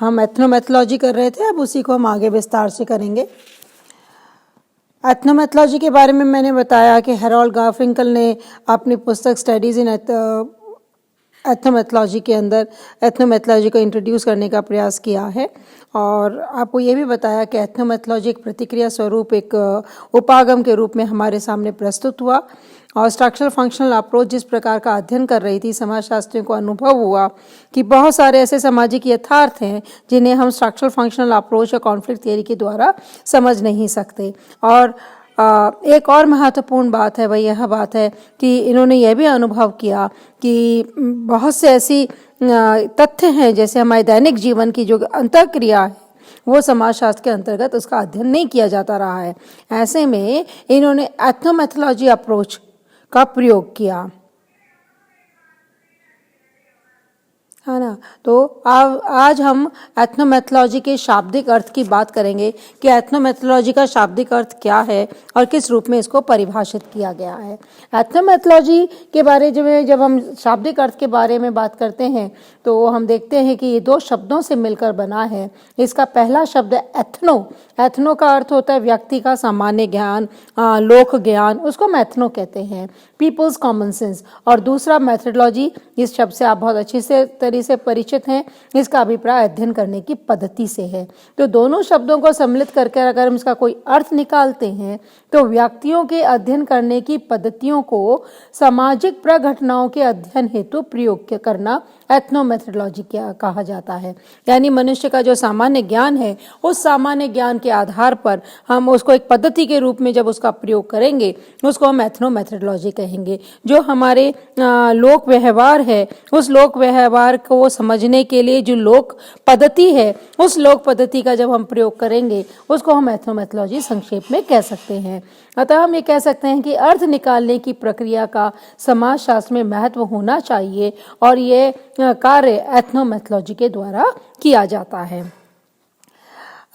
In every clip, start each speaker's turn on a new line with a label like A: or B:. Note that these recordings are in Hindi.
A: हम एथनोमेथोलॉजी कर रहे थे, अब उसी को हम आगे विस्तार से करेंगे। एथनोमेथोलॉजी के बारे में मैंने बताया कि हैरोल्ड गारफिंकल ने अपनी पुस्तक स्टडीज़ इन एथनोमेथोलॉजी के अंदर एथनोमेथोलॉजी को इंट्रोड्यूस करने का प्रयास किया है, और आपको ये भी बताया कि एथनोमेथोलॉजी एक प्रतिक्रिया स्वरूप, एक उपागम के रूप में हमारे सामने प्रस्तुत हुआ। और स्ट्रक्चरल फंक्शनल अप्रोच जिस प्रकार का अध्ययन कर रही थी, समाजशास्त्रियों को अनुभव हुआ कि बहुत सारे ऐसे सामाजिक यथार्थ हैं जिन्हें हम स्ट्रक्चरल फंक्शनल अप्रोच या कॉन्फ्लिक्ट थियरी के द्वारा समझ नहीं सकते। और एक और महत्वपूर्ण बात है, वह यह बात है कि इन्होंने यह भी अनुभव किया कि बहुत से ऐसी तथ्य हैं, जैसे हमारे दैनिक जीवन की जो अंतःक्रिया है वो समाजशास्त्र के अंतर्गत उसका अध्ययन नहीं किया जाता रहा है। ऐसे में इन्होंने एथनोमेथोलॉजी अप्रोच का प्रयोग किया, है ना। तो आज हम एथनोमेथोलॉजी के शाब्दिक अर्थ की बात करेंगे कि एथनोमेथोलॉजी का शाब्दिक अर्थ क्या है और किस रूप में इसको परिभाषित किया गया है। एथनोमेथोलॉजी के बारे में जब हम शाब्दिक अर्थ के बारे में बात करते हैं तो हम देखते हैं कि ये दो शब्दों से मिलकर बना है। इसका पहला शब्द है एथनो। एथनो का अर्थ होता है व्यक्ति का सामान्य ज्ञान, लोक ज्ञान, उसको हम एथनो कहते हैं, पीपल्स कॉमन सेंस। और दूसरा मेथोडोलॉजी, इस शब्द से आप बहुत अच्छी से परिचित हैं, इसका अभिप्राय अध्ययन करने की पद्धति से है। तो दोनों शब्दों को सम्मिलित करके अगर हम इसका कोई अर्थ निकालते हैं तो व्यक्तियों के अध्ययन करने की पद्धतियों को सामाजिक प्रघटनाओं के अध्ययन हेतु प्रयोग करना एथनोमेथोडोलॉजी कहा जाता है। यानी मनुष्य का जो सामान्य ज्ञान है, उस सामान्य ज्ञान के आधार पर हम उसको एक पद्धति के रूप में जब उसका प्रयोग करेंगे उसको हम एथनोमेथोडोलॉजी कहेंगे। जो हमारे लोक व्यवहार है, उस लोक व्यवहार को समझने के लिए जो लोक पद्धति है, उस लोक पद्धति का जब हम प्रयोग करेंगे उसको हम एथनोमेथोडोलॉजी संक्षेप में कह सकते हैं। अतः हम ये कह सकते हैं कि अर्थ निकालने की प्रक्रिया का समाजशास्त्र में महत्व होना चाहिए और ये कार्य एथनोमेथोलॉजी के द्वारा किया जाता है।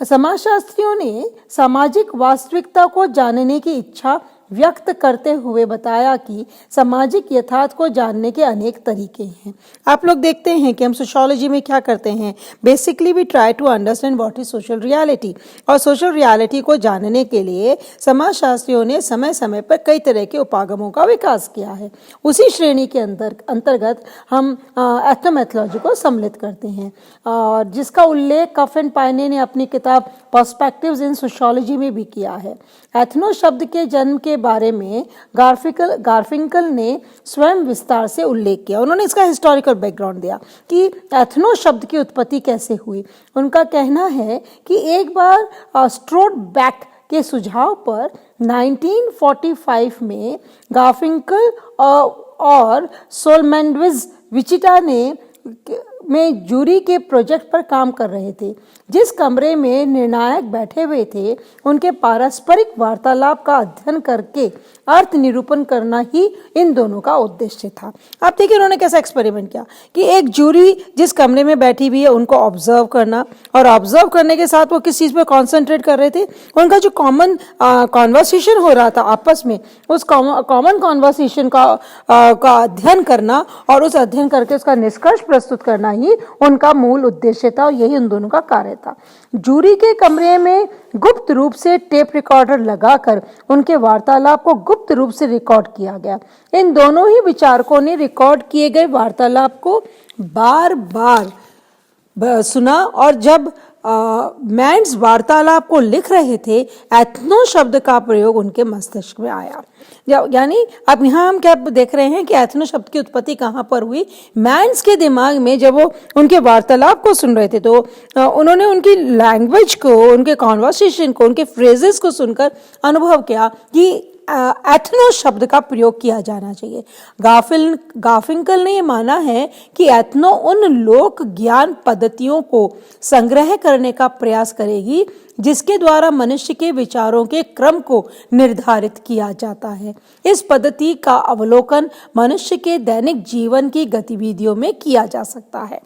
A: समाजशास्त्रियों ने सामाजिक वास्तविकता को जानने की इच्छा व्यक्त करते हुए बताया कि सामाजिक यथार्थ को जानने के अनेक तरीके हैं। आप लोग देखते हैं कि हम सोशियोलॉजी में क्या करते हैं, basically we try to understand what is social reality. और सोशल रियलिटी को जानने के लिए समाजशास्त्रियों ने समय समय पर कई तरह के उपागमों का विकास किया है। उसी श्रेणी के अंतर्गत हम एथनोमेथोलॉजी को सम्मिलित करते हैं, और जिसका उल्लेख कफिन पाइने ने अपनी किताब पर्सपेक्टिव्स इन सोशियोलॉजी में भी किया है। एथनो शब्द के जन्म के बारे में गारफिंकल ने स्वयं विस्तार से उल्लेख किया। उन्होंने इसका हिस्टोरिकल बैकग्राउंड दिया कि एथनो शब्द की उत्पत्ति कैसे हुई। उनका कहना है कि एक बार स्ट्रोडबैक के सुझाव पर 1945 में गारफिंकल और सोलमेंडविज विचिटा में जूरी के प्रोजेक्ट पर काम कर रहे थे। जिस कमरे में निर्णायक बैठे हुए थे, उनके पारस्परिक वार्तालाप का अध्ययन करके अर्थ निरूपण करना ही इन दोनों का उद्देश्य था। आप देखिए उन्होंने कैसा एक्सपेरिमेंट किया कि एक जूरी जिस कमरे में बैठी हुई है उनको ऑब्जर्व करना, और ऑब्जर्व करने के साथ वो किस चीज़ पर कॉन्सेंट्रेट कर रहे थे, उनका जो कॉमन कॉन्वर्सेशन हो रहा था आपस में, उस कॉमन कॉन्वर्सेशन का अध्ययन करना और उस अध्ययन करके उसका निष्कर्ष प्रस्तुत करना ही उनका मूल उद्देश्य था, और यही उन दोनों का कार्य था। जूरी के कमरे में गुप्त रूप से टेप रिकॉर्डर लगाकर उनके वार्तालाप को गुप्त रूप से रिकॉर्ड किया गया। इन दोनों ही विचारकों ने रिकॉर्ड किए गए वार्तालाप को बार बार सुना, और जब मैंस वार्तालाप को लिख रहे थे, एथनो शब्द का प्रयोग उनके मस्तिष्क में आया। यानी अब यहाँ हम क्या देख रहे हैं कि एथनो शब्द की उत्पत्ति कहाँ पर हुई, मैंस के दिमाग में। जब वो उनके वार्तालाप को सुन रहे थे तो उन्होंने उनकी लैंग्वेज को, उनके कॉन्वर्सेशन को, उनके फ्रेजेस को सुनकर अनुभव किया कि एथनो शब्द का प्रयोग किया जाना चाहिए। गारफिंकल ने यह माना है कि एथनो उन लोक ज्ञान पद्धतियों को संग्रह करने का प्रयास करेगी जिसके द्वारा मनुष्य के विचारों के क्रम को निर्धारित किया जाता है। इस पद्धति का अवलोकन मनुष्य के दैनिक जीवन की गतिविधियों में किया जा सकता है।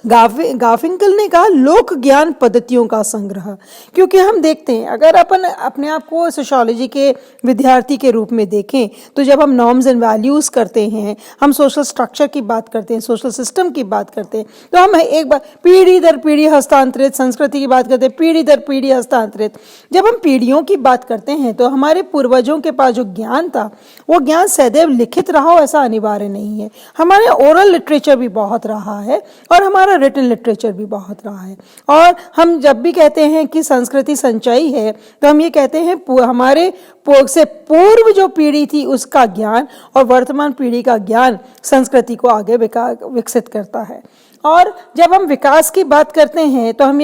A: गार्फिंकल ने कहा लोक ज्ञान पद्धतियों का संग्रह, क्योंकि हम देखते हैं अगर अपन अपने आप को सोशियोलॉजी के विद्यार्थी के रूप में देखें तो जब हम नॉर्म्स एंड वैल्यूज करते हैं, हम सोशल स्ट्रक्चर की बात करते हैं, सोशल सिस्टम की बात करते हैं, तो हम एक बार पीढ़ी दर पीढ़ी हस्तांतरित संस्कृति की बात करते हैं, पीढ़ी दर पीढ़ी हस्तांतरित। जब हम पीढ़ियों की बात करते हैं तो हमारे पूर्वजों के पास जो ज्ञान था वो ज्ञान सदैव लिखित रहा हो ऐसा अनिवार्य नहीं है। हमारे ओरल लिटरेचर भी बहुत रहा है और हमारा रिटन लिटरेचर भी बहुत रहा है। और हम जब भी कहते हैं कि संस्कृति संचयी है तो हम ये कहते हैं हमारे से पूर्व जो पीढ़ी थी उसका ज्ञान और वर्तमान पीढ़ी का ज्ञान संस्कृति को आगे विकसित करता है। और जब हम विकास की बात करते हैं तो हम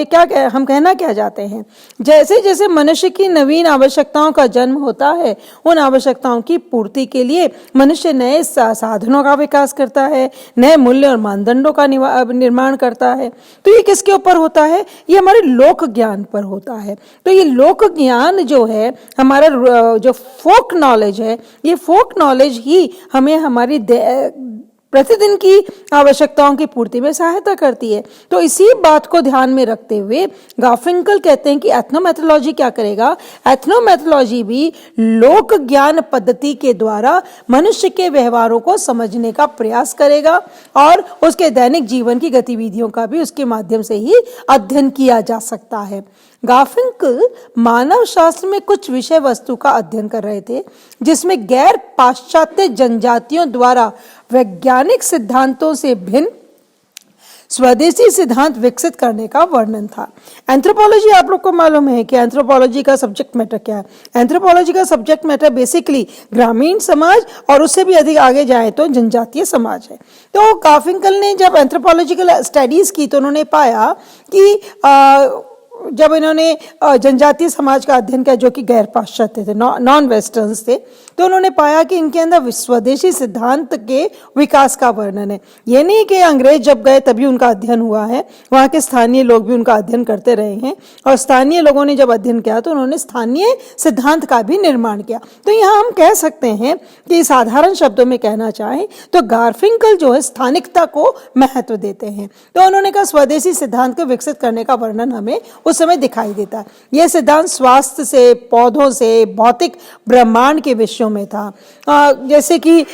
A: हम कहना क्या चाहते हैं, जैसे जैसे मनुष्य की नवीन आवश्यकताओं का जन्म होता है उन आवश्यकताओं की पूर्ति के लिए मनुष्य नए साधनों का विकास करता है, नए मूल्य और मानदंडों का निर्माण करता है। तो ये किसके ऊपर होता है? ये हमारे लोक ज्ञान पर होता है। तो ये लोक ज्ञान जो है, हमारा जो फोक नॉलेज है, ये फोक नॉलेज ही हमें हमारी प्रतिदिन की आवश्यकताओं की पूर्ति में सहायता करती है। तो इसी बात को ध्यान में रखते हुए गार्फिंकल कहते हैं कि एथनोमेथोलॉजी क्या करेगा, एथनोमेथोलॉजी भी लोक ज्ञान पद्धति के द्वारा मनुष्य के व्यवहारों को समझने का प्रयास करेगा और उसके दैनिक जीवन की गतिविधियों का भी उसके माध्यम से ही अध्ययन किया जा सकता है। गार्फिंकल मानव शास्त्र में कुछ विषय वस्तु का अध्ययन कर रहे थे जिसमें गैर पाश्चात्य जनजातियों द्वारा वैज्ञानिक सिद्धांतों से भिन्न स्वदेशी सिद्धांत विकसित करने का वर्णन था। एंथ्रोपोलॉजी, आप लोग को मालूम है कि एंथ्रोपोलॉजी का सब्जेक्ट मैटर क्या है। एंथ्रोपोलॉजी का सब्जेक्ट मैटर बेसिकली ग्रामीण समाज और उससे भी अधिक आगे जाए तो जनजातीय समाज है। तो गार्फिंकल ने जब एंथ्रोपोलॉजिकल स्टडीज की तो उन्होंने पाया कि जब इन्होंने जनजातीय समाज का अध्ययन किया जो कि गैर पाश्चात्य थे, नॉन वेस्टर्न्स थे, तो उन्होंने पाया कि इनके अंदर स्वदेशी सिद्धांत के विकास का वर्णन है। ये नहीं कि अंग्रेज जब गए तभी उनका अध्ययन हुआ है, वहाँ के स्थानीय लोग भी उनका अध्ययन करते रहे हैं और स्थानीय लोगों ने जब अध्ययन किया तो उन्होंने स्थानीय सिद्धांत का भी निर्माण किया। तो यहाँ हम कह सकते हैं कि साधारण शब्दों में कहना चाहें तो गार्फिंकल जो है स्थानिकता को महत्व देते हैं। तो उन्होंने कहा स्वदेशी सिद्धांत को विकसित करने का वर्णन हमें उस समय दिखाई देता है। यह सिद्धांत स्वास्थ्य से, पौधों से, भौतिक ब्रह्मांड के विषयों में था। जैसे कि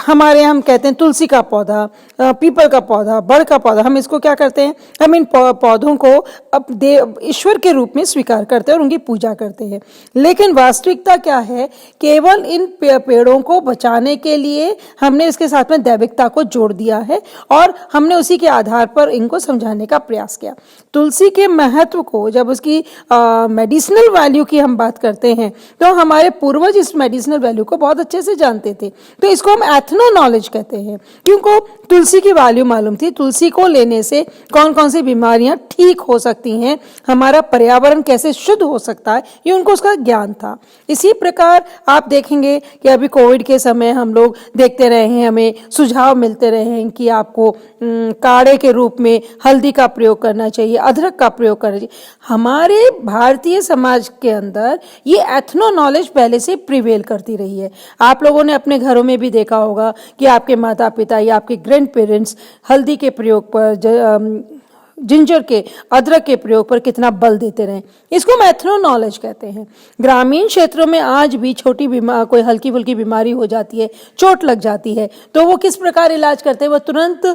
A: हमारे हम कहते हैं तुलसी का पौधा, पीपल का पौधा, बड़ का पौधा, हम इसको क्या करते हैं, हम इन पौधों को अब ईश्वर के रूप में स्वीकार करते हैं और उनकी पूजा करते हैं। लेकिन वास्तविकता क्या है, केवल इन पेड़ों को बचाने के लिए हमने इसके साथ में दैविकता को जोड़ दिया है और हमने उसी के आधार पर इनको समझाने का प्रयास किया। तुलसी के महत्व को, जब उसकी मेडिसिनल वैल्यू की हम बात करते हैं तो हमारे पूर्वज इस मेडिसिनल वैल्यू को बहुत अच्छे से जानते थे। तो इसको हम एथनो नॉलेज कहते हैं क्योंकि तुलसी की वैल्यू मालूम थी, तुलसी को लेने से कौन कौन सी बीमारियां ठीक हो सकती हैं, हमारा पर्यावरण कैसे शुद्ध हो सकता है, ये उनको उसका ज्ञान था। इसी प्रकार आप देखेंगे कि अभी कोविड के समय हम लोग देखते रहे हैं, हमें सुझाव मिलते रहे हैं कि आपको काढ़े के रूप में हल्दी का प्रयोग करना चाहिए, अदरक का प्रयोग करना चाहिए। हमारे भारतीय समाज के अंदर ये एथनो नॉलेज पहले से प्रिवेल करती रही है। आप लोगों ने अपने घरों में भी देखा होगा कि आपके माता पिता या आपके ग्रैंड पेरेंट्स हल्दी के प्रयोग पर, जिंजर के, अदरक के प्रयोग पर कितना बल देते रहे। इसको हम एथनो नॉलेज कहते हैं। ग्रामीण क्षेत्रों में आज भी छोटी कोई हल्की फुल्की बीमारी हो जाती है, चोट लग जाती है, तो वो किस प्रकार इलाज करते हैं, वो तुरंत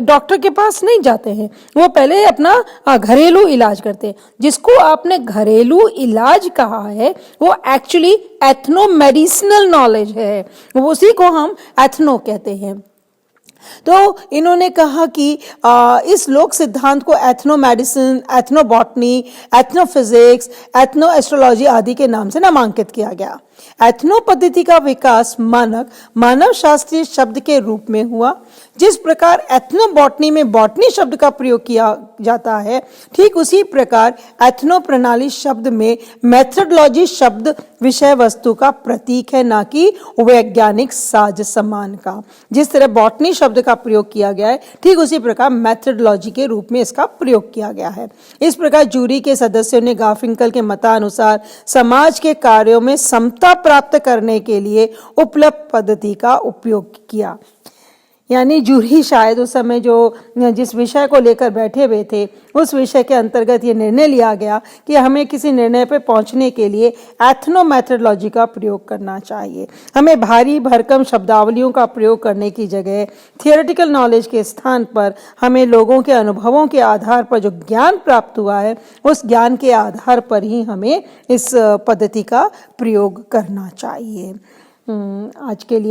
A: डॉक्टर के पास नहीं जाते हैं, वो पहले अपना घरेलू इलाज करते हैं। जिसको आपने घरेलू इलाज कहा है वो एक्चुअली एथनो मेडिसिनल नॉलेज है, उसी को हम एथनो कहते हैं। तो इन्होंने कहा कि इस लोक सिद्धांत को ethno medicine, ethno botany, ethno physics, ethno astrology आदि के नाम से नामांकित किया गया। एथनो पद्धति का विकास मानव शास्त्रीय शब्द के रूप में हुआ। जिस प्रकार एथनो बॉटनी में बॉटनी शब्द का प्रयोग किया जाता है, ठीक उसी प्रकार एथनो प्रणाली शब्द में मेथडोलॉजी शब्द विषय वस्तु का प्रतीक है, ना कि वैज्ञानिक साज समान का। जिस तरह बॉटनी शब्द का प्रयोग किया गया है, ठीक उसी प्रकार मेथडोलॉजी के रूप में इसका प्रयोग किया गया है। इस प्रकार जूरी के सदस्यों ने गार्फिंकल के मतानुसार समाज के कार्यों में समता प्राप्त करने के लिए उपलब्ध पद्धति का उपयोग किया। यानी जूरी शायद उस समय जो जिस विषय को लेकर बैठे हुए थे उस विषय के अंतर्गत ये निर्णय लिया गया कि हमें किसी निर्णय पर पहुंचने के लिए एथनोमेथोडोलॉजी का प्रयोग करना चाहिए। हमें भारी भरकम शब्दावलियों का प्रयोग करने की जगह थियोरेटिकल नॉलेज के स्थान पर हमें लोगों के अनुभवों के आधार पर जो ज्ञान प्राप्त हुआ है उस ज्ञान के आधार पर ही हमें इस पद्धति का प्रयोग करना चाहिए। आज के लिए